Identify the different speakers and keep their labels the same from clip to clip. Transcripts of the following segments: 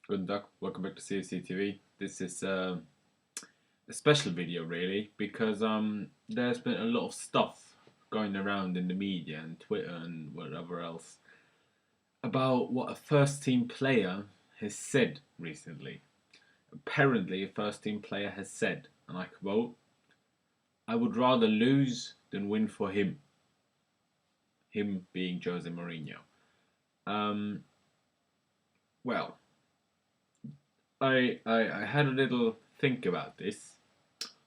Speaker 1: Good luck. Welcome back to CFC TV. This is a special video, really, because there's been a lot of stuff going around in the media and Twitter and whatever else about what a first team player has said recently. Apparently, a first team player has said, and I quote, "I would rather lose than win for him." Him being Jose Mourinho. Um, well, I had a little think about this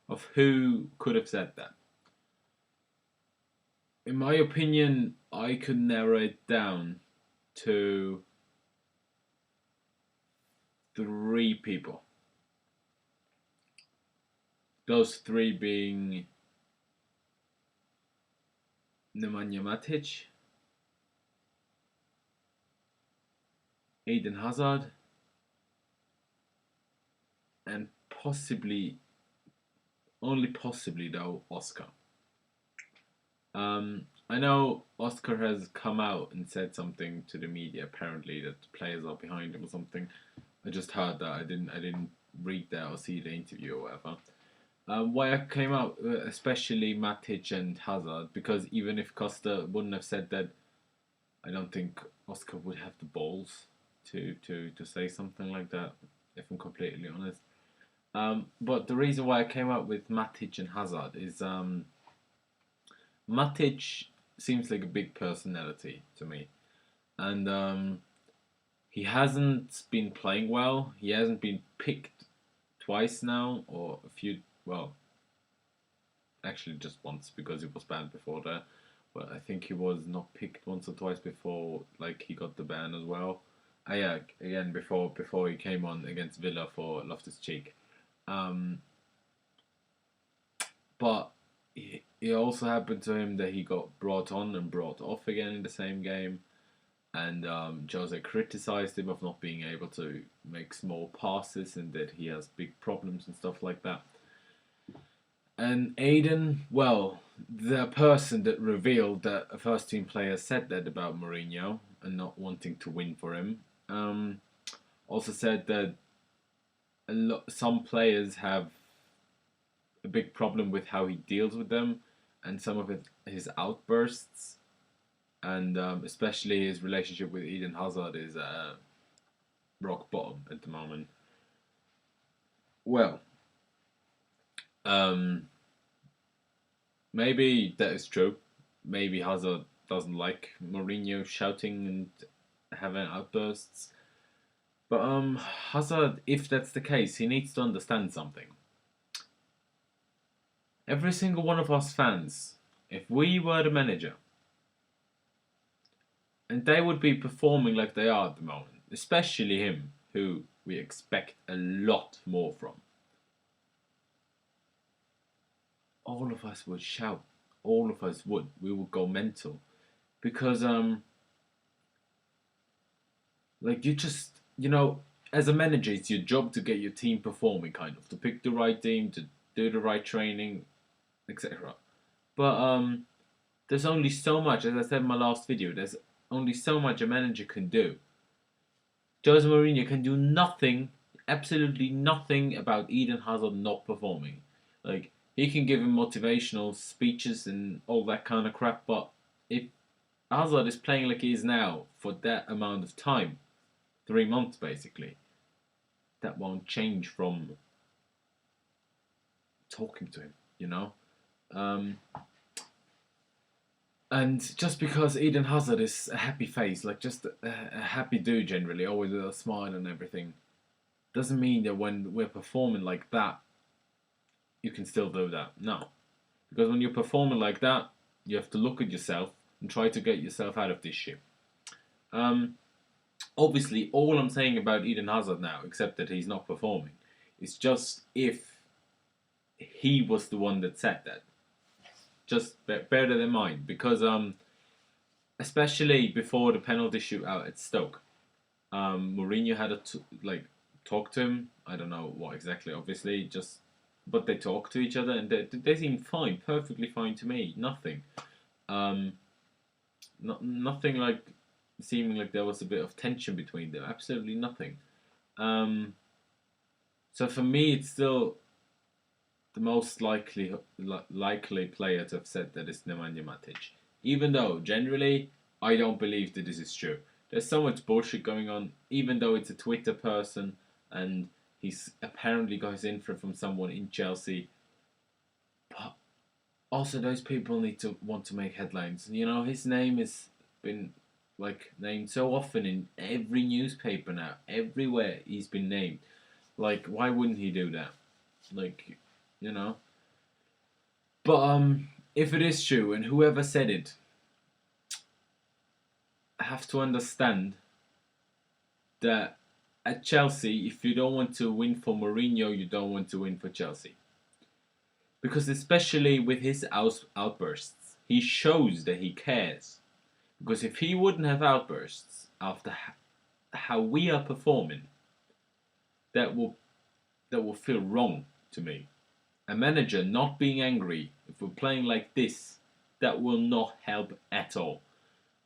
Speaker 1: of who could have said that. In my opinion, I could narrow it down to three people. Those three being Nemanja Matic, Eden Hazard, and possibly, only possibly though, Oscar. I know Oscar has come out and said something to the media. Apparently, that the players are behind him or something. I just heard that. I didn't read that or see the interview or whatever. Why I came out, especially Matic and Hazard, because even if Costa wouldn't have said that, I don't think Oscar would have the balls to say something like that. If I'm completely honest. But the reason why I came out with Matic and Hazard is Matic seems like a big personality to me, and he hasn't been playing well. He hasn't been picked twice now, or a few. Well, actually just once because he was banned before that. But I think he was not picked once or twice before, like he got the ban as well. Yeah, again before he came on against Villa for Loftus Cheek. Um, but it also happened to him that he got brought on and brought off again in the same game. And Jose criticised him of not being able to make small passes and that he has big problems and stuff like that. And Aiden, well, the person that revealed that a first team player said that about Mourinho and not wanting to win for him, also said that some players have a big problem with how he deals with them and some of his outbursts, and especially his relationship with Eden Hazard is rock bottom at the moment. Well, um, maybe that is true. Maybe Hazard doesn't like Mourinho shouting and having outbursts. But Hazard, if that's the case, he needs to understand something. Every single one of us fans, if we were the manager, and they would be performing like they are at the moment, especially him, who we expect a lot more from, all of us would shout. All of us would. We would go mental. Because like as a manager, it's your job to get your team performing, kind of, to pick the right team, to do the right training, etc. But there's only so much, as I said in my last video, there's only so much a manager can do. Jose Mourinho can do nothing, absolutely nothing about Eden Hazard not performing. Like, he can give him motivational speeches and all that kind of crap, but if Hazard is playing like he is now for that amount of time, 3 months basically, that won't change from talking to him, you know? Um, and just because Eden Hazard is a happy face, like just a happy dude generally, always with a smile and everything, doesn't mean that when we're performing like that, you can still do that. No. Because when you're performing like that, you have to look at yourself and try to get yourself out of this shit. Um, Obviously, all I'm saying about Eden Hazard now, except that he's not performing, is just if he was the one that said that. Just bear that in mind, because especially before the penalty shootout at Stoke, Mourinho had talk to him. I don't know what exactly, obviously, just but they talked to each other and they seemed fine, perfectly fine to me. Nothing, um, nothing like seeming like there was a bit of tension between them. Absolutely nothing. So for me, it's still the most likely player to have said that is Nemanja Matic. Even though generally I don't believe that this is true. There's so much bullshit going on. Even though it's a Twitter person and he's apparently got his info from someone in Chelsea, but also those people need to want to make headlines. You know, his name has been like named so often in every newspaper now, everywhere he's been named. Like, why wouldn't he do that? Like, you know. But if it is true, and whoever said it, I have to understand that at Chelsea, if you don't want to win for Mourinho, you don't want to win for Chelsea. Because especially with his outbursts, he shows that he cares. Because if he wouldn't have outbursts after how we are performing, that will feel wrong to me. A manager not being angry if we're playing like this, that will not help at all.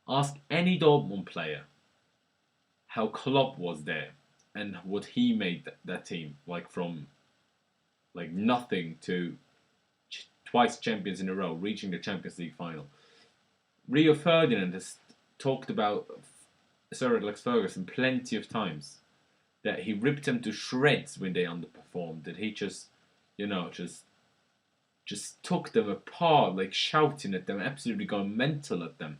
Speaker 1: Ask any Dortmund player how Klopp was there and what he made that team like from like nothing to twice champions in a row, reaching the Champions League final. Rio Ferdinand has talked about Sir Alex Ferguson plenty of times that he ripped them to shreds when they underperformed. That he just, just took them apart, like shouting at them, absolutely going mental at them.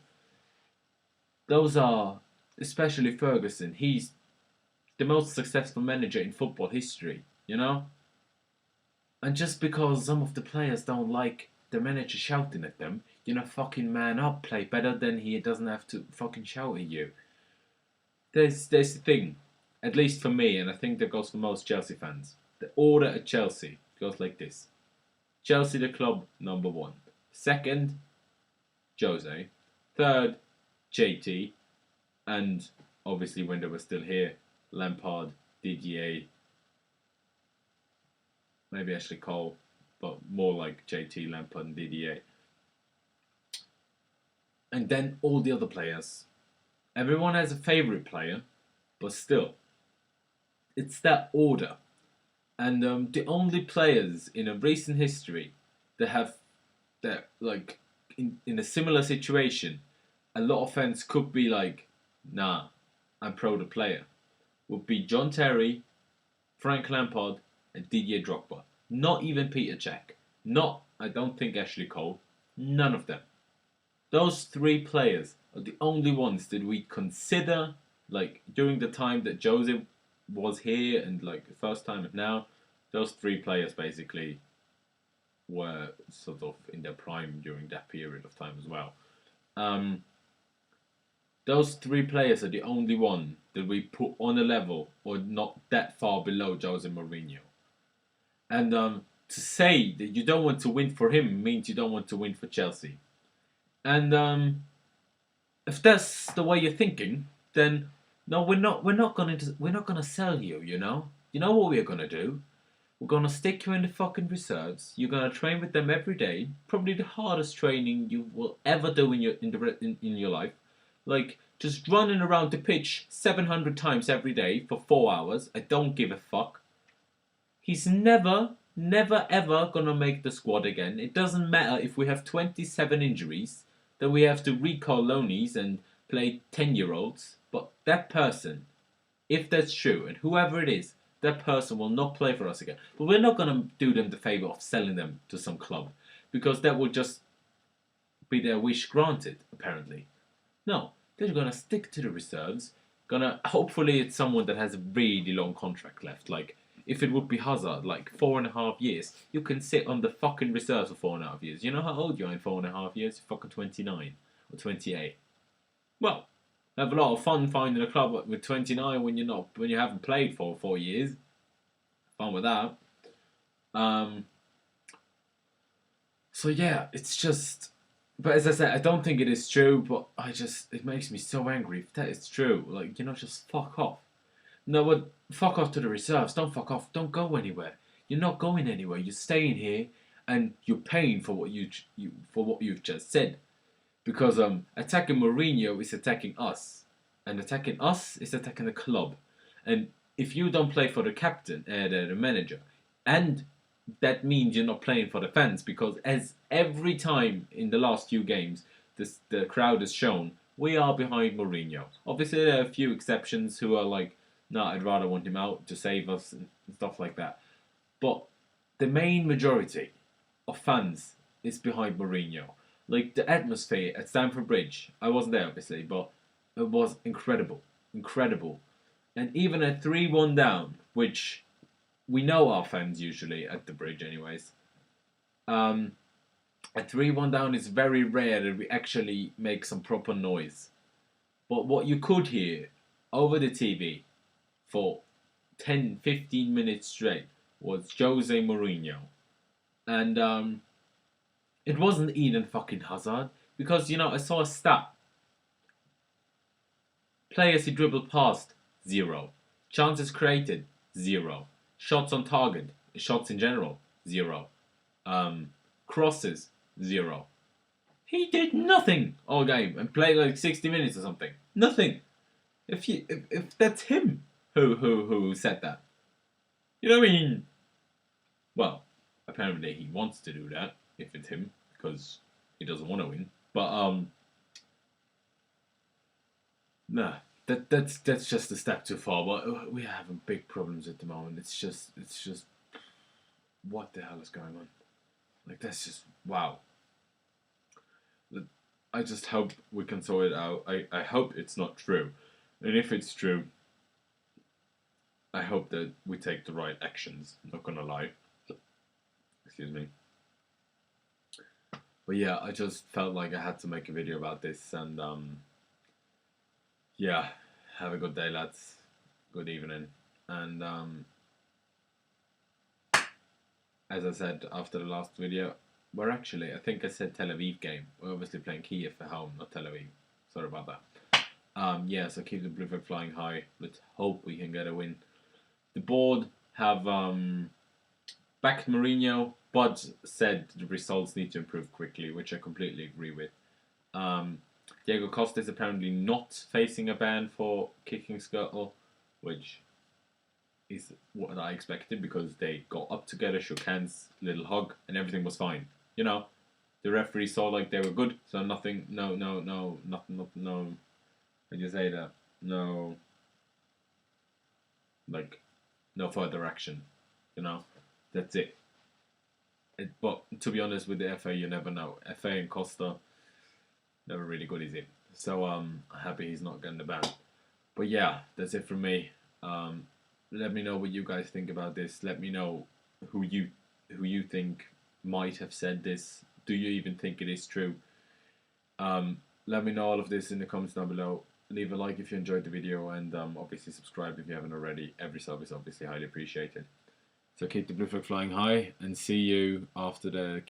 Speaker 1: Those are, especially Ferguson. He's the most successful manager in football history. And just because some of the players don't like the manager shouting at them, fucking man up, play better, then he doesn't have to fucking shout at you. There's the thing, at least for me, and I think that goes for most Chelsea fans. The order at Chelsea goes like this. Chelsea the club, number 1. Second, Jose. Third, JT. And obviously when they were still here, Lampard, Didier, maybe Ashley Cole, but more like JT, Lampard and Didier. And then all the other players. Everyone has a favourite player, but still, it's that order. And the only players in a recent history that like in a similar situation, a lot of fans could be like, nah, I'm pro the player, would be John Terry, Frank Lampard, and Didier Drogba. Not even Peter Cech. I don't think Ashley Cole. None of them. Those 3 players are the only ones that we consider, like, during the time that Jose was here and, like, the first time and now, those 3 players basically were sort of in their prime during that period of time as well. Those 3 players are the only one that we put on a level or not that far below Jose Mourinho. And to say that you don't want to win for him means you don't want to win for Chelsea. And if that's the way you're thinking, then no, we're not gonna sell you. You know what we're gonna do? We're gonna stick you in the fucking reserves. You're gonna train with them every day. Probably the hardest training you will ever do in your life. Like just running around the pitch 700 times every day for 4 hours. I don't give a fuck. He's never ever gonna make the squad again. It doesn't matter if we have 27 injuries, that we have to recall loanies and play 10-year-olds. But that person, if that's true, and whoever it is, that person will not play for us again. But we're not gonna do them the favour of selling them to some club, because that will just be their wish granted, apparently. No, they're gonna stick to the reserves. Hopefully it's someone that has a really long contract left, like if it would be Hazard, like 4.5 years, you can sit on the fucking reserves for 4.5 years. You know how old you are in 4.5 years? You're fucking 29 or 28. Well, have a lot of fun finding a club with 29 when you haven't played for 4 years. Fun with that. So yeah, it's just. But as I said, I don't think it is true. But it makes me so angry if that is true. Like, just fuck off. No, but fuck off to the reserves. Don't fuck off. Don't go anywhere. You're not going anywhere. You're staying here, and you're paying for what you've just said. Because attacking Mourinho is attacking us, and attacking us is attacking the club. And if you don't play for the captain, the manager, and that means you're not playing for the fans, because as every time in the last few games, the crowd has shown, we are behind Mourinho. Obviously, there are a few exceptions who are like, no, I'd rather want him out to save us and stuff like that. But the main majority of fans is behind Mourinho. Like the atmosphere at Stamford Bridge, I wasn't there obviously, but it was incredible, incredible. And even at 3-1 down, which we know our fans usually at the bridge, anyways. Um, at 3-1 down, it's very rare that we actually make some proper noise. But what you could hear over the TV for 10, 15 minutes straight was Jose Mourinho. And it wasn't Eden fucking Hazard. Because, I saw a stat. Players he dribbled past, 0. Chances created, 0. Shots on target, shots in general, 0. Crosses, 0. He did nothing all game and played like 60 minutes or something. Nothing. If that's him who said that, you know what I mean? Well, apparently he wants to do that if it's him because he doesn't want to win. But nah, that's just a step too far. But we're having big problems at the moment. It's just what the hell is going on? Like that's just wow. I just hope we can sort it out. I hope it's not true. And if it's true, I hope that we take the right actions. Not gonna lie. Excuse me. But yeah, I just felt like I had to make a video about this, and yeah, have a good day, lads. Good evening. And as I said after the last video, I think I said Tel Aviv game. We're obviously playing Kiev at home, not Tel Aviv. Sorry about that. Yeah, so keep the blue flag flying high. Let's hope we can get a win. The board have backed Mourinho, but said the results need to improve quickly, which I completely agree with. Diego Costa is apparently not facing a ban for kicking Skirtle, which is what I expected because they got up together, shook hands, little hug, and everything was fine. The referee saw like they were good, so nothing, nothing, no. How do you say that? No, like, no further action. That's it. But to be honest, with the FA, you never know. FA and Costa, never really good, is it? So I'm happy he's not getting the ban. But yeah, that's it from me. Let me know what you guys think about this. Let me know who you think might have said this. Do you even think it is true? Let me know all of this in the comments down below. Leave a like if you enjoyed the video, and obviously subscribe if you haven't already. Every sub is obviously highly appreciated. So keep the blue flag flying high, and see you after the